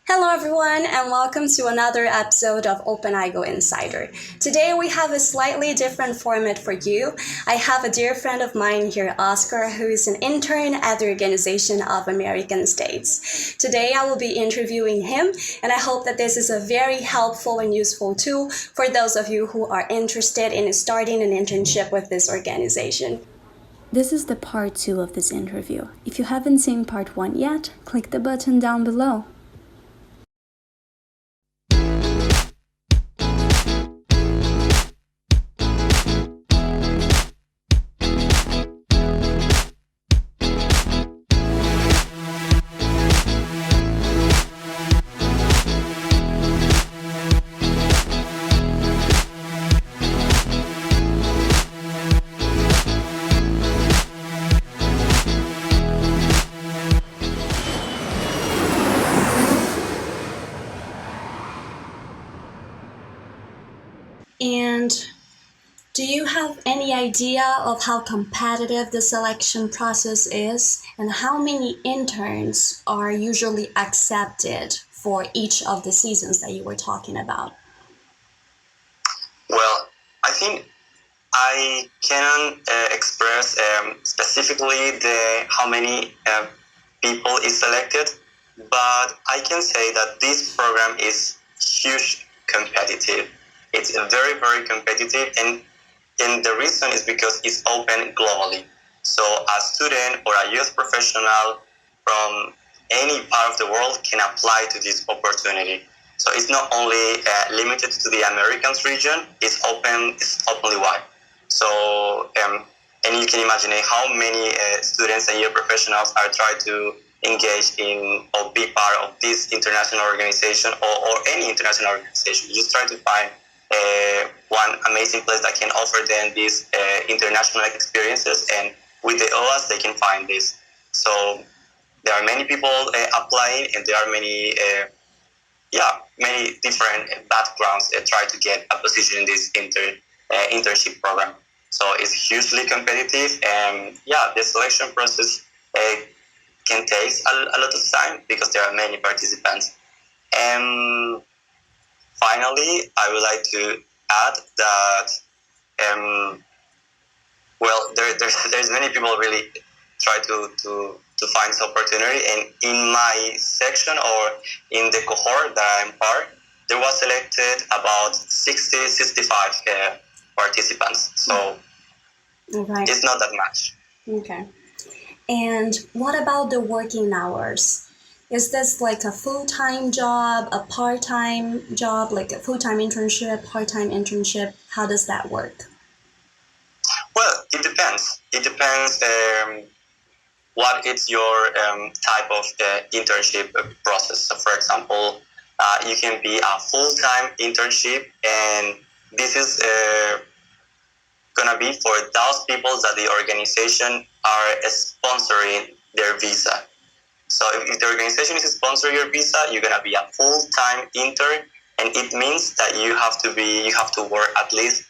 Hello everyone and welcome to another episode of OpenIGO Insider. Today we have a slightly different format for you. I have a dear friend of mine here, Oscar, who is an intern at the Organization of American States. Today I will be interviewing him and I hope that this is a very helpful and useful tool for those of you who are interested in starting an internship with this organization. This is the part 2 of this interview. If you haven't seen part 1 yet, click the button down below. And do you have any idea of how competitive the selection process is and how many interns are usually accepted for each of the seasons that you were talking about? Well, I think I cannot express specifically how many people is selected, but I can say that this program is huge competitive. It's very, very competitive, and the reason is because it's open globally. So a student or a youth professional from any part of the world can apply to this opportunity. So it's not only limited to the Americans region, it's openly wide. So, and you can imagine how many students and youth professionals are trying to engage in or be part of this international organization or any international organization. You just try to find one amazing place that can offer them these international experiences, and with the OAS they can find this. So there are many people applying, and there are many different backgrounds try to get a position in this internship program. So it's hugely competitive, and the selection process can take a lot of time because there are many participants. And finally, I would like to add that there's many people really try to find this opportunity, and in my section or in the cohort that I'm part, there was selected about 65 participants, so It's not that much. Okay. And what about the working hours? Is this like a full-time job, a part-time job, like a full-time internship, part-time internship? How does that work? Well, it depends. It depends what is your type of internship process. So, for example, you can be a full-time internship, and this is gonna be for those people that the organization are sponsoring their visa. So if the organization is sponsoring your visa, you're gonna be a full-time intern, and it means that you have to work at least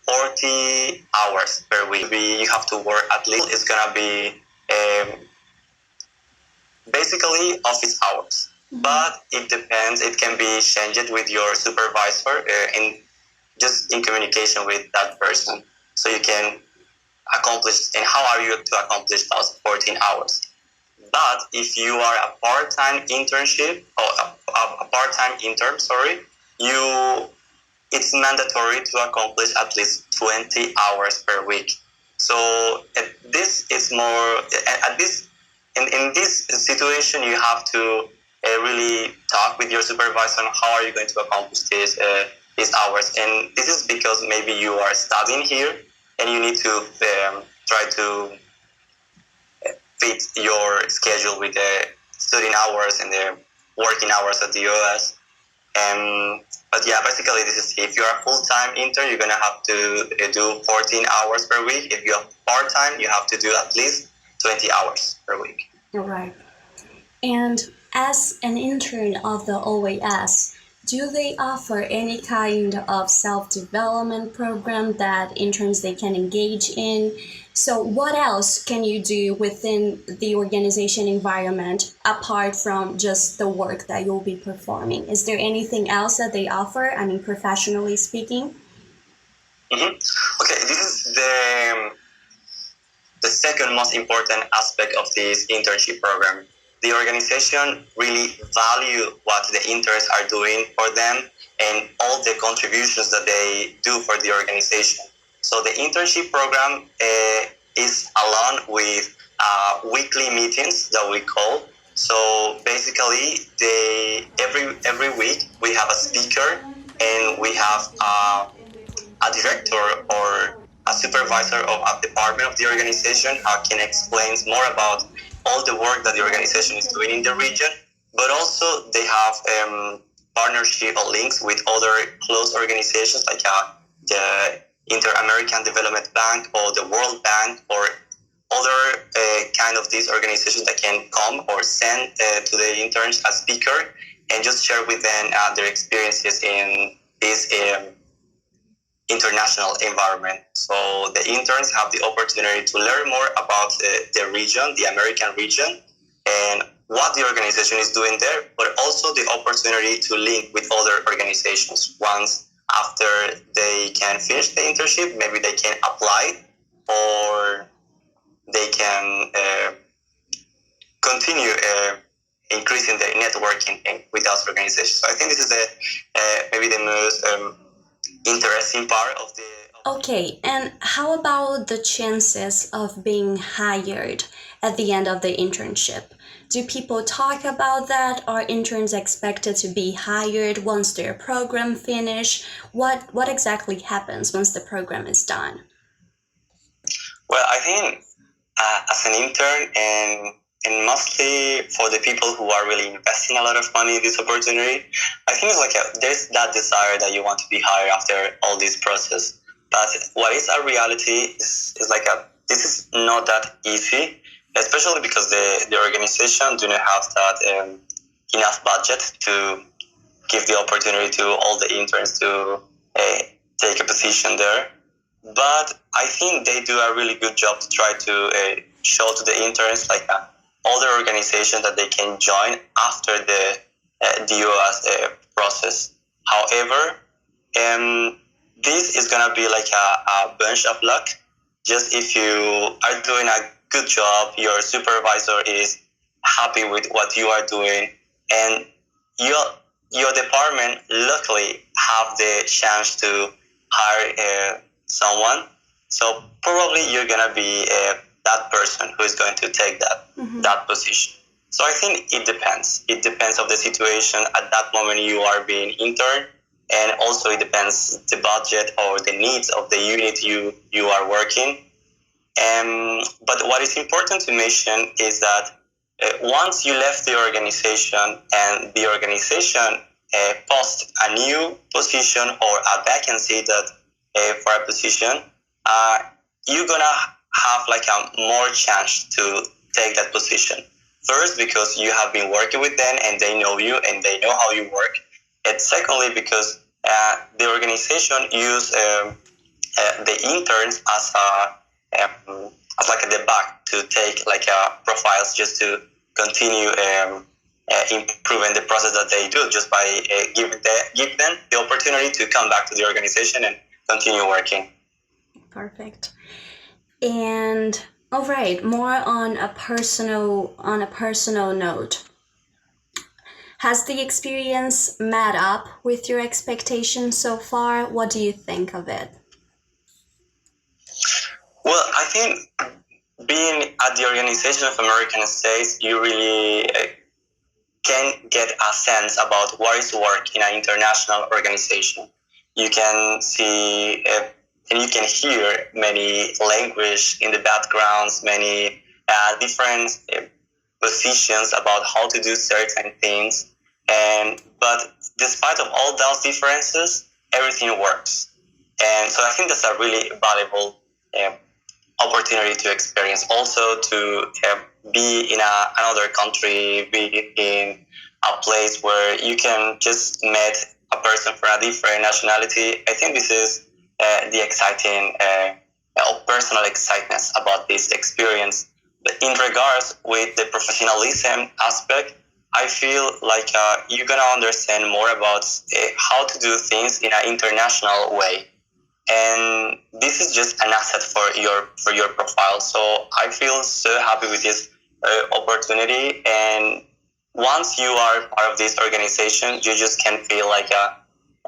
40 hours per week. You have to work at least, it's gonna be basically office hours. But it depends, it can be changed with your supervisor and just in communication with that person. So you can accomplish, and how are you to accomplish those 14 hours? But if you are a part-time internship or a part-time intern, it's mandatory to accomplish at least 20 hours per week. So this is more in this situation, you have to really talk with your supervisor on how are you going to accomplish these hours. And this is because maybe you are studying here and you need to try to fit your schedule with the studying hours and the working hours at the OAS. But basically this is, if you're a full-time intern, you're going to have to do 14 hours per week. If you're part-time, you have to do at least 20 hours per week. All right. And as an intern of the OAS, Do they offer any kind of self-development program that interns they can engage in? So what else can you do within the organization environment apart from just the work that you'll be performing? Is there anything else that they offer? I mean, professionally speaking? Mm-hmm. Okay, this is the second most important aspect of this internship program. The organization really value what the interns are doing for them and all the contributions that they do for the organization. So the internship program is along with weekly meetings that we call. So basically, every week we have a speaker and we have a director or a supervisor of a department of the organization can explain more about all the work that the organization is doing in the region, but also they have partnership or links with other close organizations like the Inter-American Development Bank or the World Bank or other kind of these organizations that can come or send to the interns a speaker and just share with them their experiences in this international environment. So the interns have the opportunity to learn more about the region, the American region, and what the organization is doing there, but also the opportunity to link with other organizations. Once after they can finish the internship, maybe they can apply or they can continue increasing their networking with those organizations. So I think this is maybe the most interesting part of the. Okay, and how about the chances of being hired at the end of the internship? Do people talk about that? Are interns expected to be hired once their program finish? What exactly happens once the program is done? Well, I think as an intern and mostly for the people who are really investing a lot of money in this opportunity, I think it's like there's that desire that you want to be hired after all this process. But what is a reality is like this is not that easy, especially because the organization do not have that enough budget to give the opportunity to all the interns to take a position there. But I think they do a really good job to try to show to the interns like other organizations that they can join after the OAS process. However, this is gonna be like a bunch of luck. Just if you are doing a good job, your supervisor is happy with what you are doing, and your department luckily have the chance to hire someone. So probably you're gonna be that person who is going to take that position. So I think it depends. It depends of the situation at that moment you are being intern, and also it depends the budget or the needs of the unit you are working. But what is important to mention is that once you left the organization and the organization posts a new position or a vacancy that for a position, you're gonna have like a more chance to take that position. First, because you have been working with them and they know you and they know how you work. And secondly, because the organization use the interns as like the back to take like profiles just to continue improving the process that they do just by give them the opportunity to come back to the organization and continue working. Perfect. And all right, more on a personal note. Has the experience met up with your expectations so far? What do you think of it? Well, I think being at the Organization of American States, you really can get a sense about what is work in an international organization. You can see and you can hear many language in the backgrounds, many different positions about how to do certain things. But despite of all those differences, everything works. And so I think that's a really valuable opportunity to experience. Also to be in another country, be in a place where you can just meet person from a different nationality. I think this is the exciting, personal excitement about this experience. But in regards with the professionalism aspect, I feel like you're gonna understand more about how to do things in an international way, and this is just an asset for your profile. So I feel so happy with this opportunity, and once you are part of this organization, you just can feel like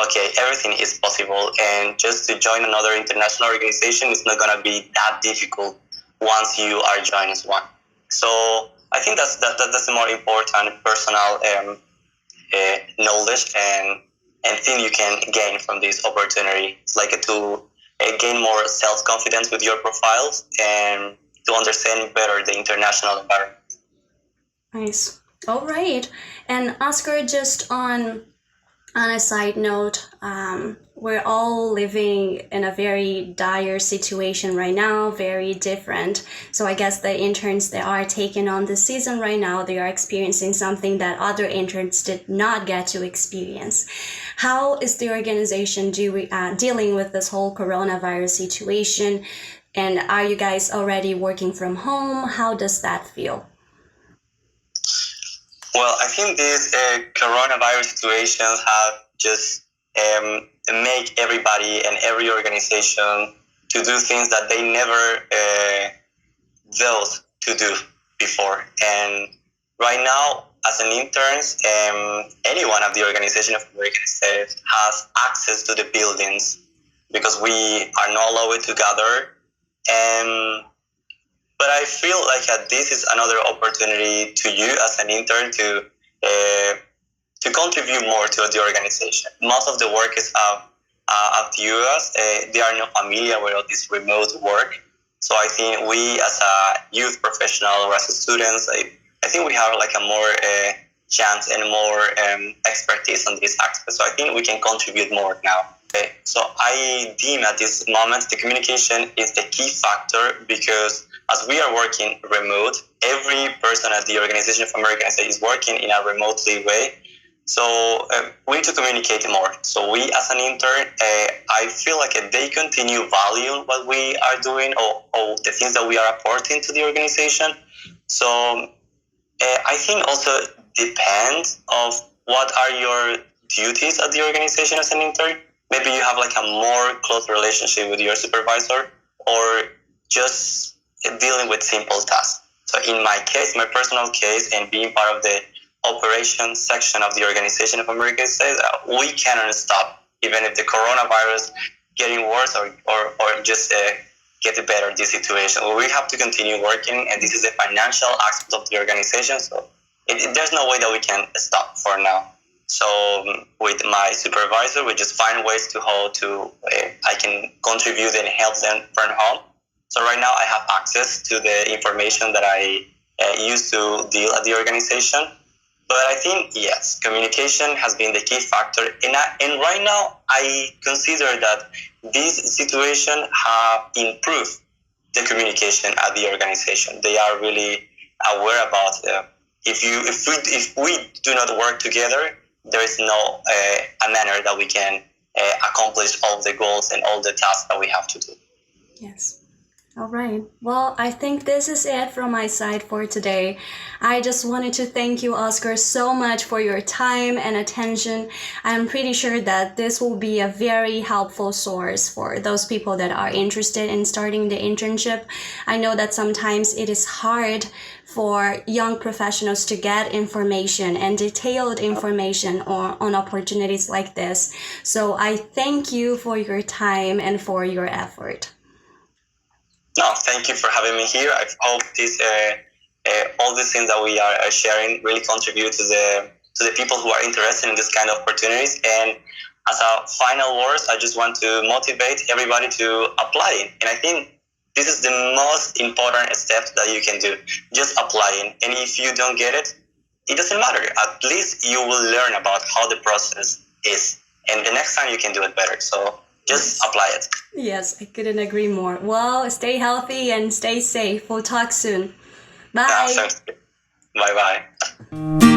okay, everything is possible, and just to join another international organization is not gonna be that difficult once you are joining one. So I think that's the more important personal knowledge and thing you can gain from this opportunity. It's like to gain more self-confidence with your profiles and to understand better the international environment. Nice. All right. And Oscar, just on a side note, we're all living in a very dire situation right now, very different. So I guess the interns that are taking on this season right now, they are experiencing something that other interns did not get to experience. How is the organization dealing with this whole coronavirus situation? And are you guys already working from home? How does that feel? Well, I think these coronavirus situations have just make everybody and every organization to do things that they never thought to do before. And right now, as an intern, anyone of the Organization of American States has access to the buildings because we are not allowed to gather. But I feel like this is another opportunity to you as an intern to contribute more to the organization. Most of the workers of the US, they are not familiar with all this remote work. So I think we as a youth professional or as students, I think we have like a more chance and more expertise on this aspect. So I think we can contribute more now. So I deem at this moment the communication is the key factor because as we are working remote, every person at the Organization of American States is working in a remotely way. So we need to communicate more. So we as an intern, I feel like they continue valuing what we are doing or the things that we are apporting to the organization. So I think also depends of what are your duties at the organization as an intern. Maybe you have like a more close relationship with your supervisor or just dealing with simple tasks. So in my case, my personal case, and being part of the operations section of the Organization of American States, we cannot stop, even if the coronavirus getting worse or just get better this situation. We have to continue working, and this is a financial aspect of the organization. So there's no way that we can stop for now. So with my supervisor, we just find ways to how to I can contribute and help them from home. So right now I have access to the information that I used to deal at the organization. But I think, yes, communication has been the key factor. And right now I consider that this situation have improved the communication at the organization. They are really aware about if we do not work together, there is no a manner that we can accomplish all the goals and all the tasks that we have to do. Yes. All right. Well, I think this is it from my side for today. I just wanted to thank you, Oscar, so much for your time and attention. I'm pretty sure that this will be a very helpful source for those people that are interested in starting the internship. I know that sometimes it is hard for young professionals to get information and detailed information on opportunities like this. So I thank you for your time and for your effort. No, thank you for having me here. I hope this all the things that we are sharing really contribute to the people who are interested in this kind of opportunities. And as a final words, I just want to motivate everybody to apply. And I think this is the most important step that you can do. Just applying. And if you don't get it, it doesn't matter. At least you will learn about how the process is. And the next time you can do it better. So just apply it. Yes, I couldn't agree more. Well, stay healthy and stay safe. We'll talk soon. Bye. Bye-bye.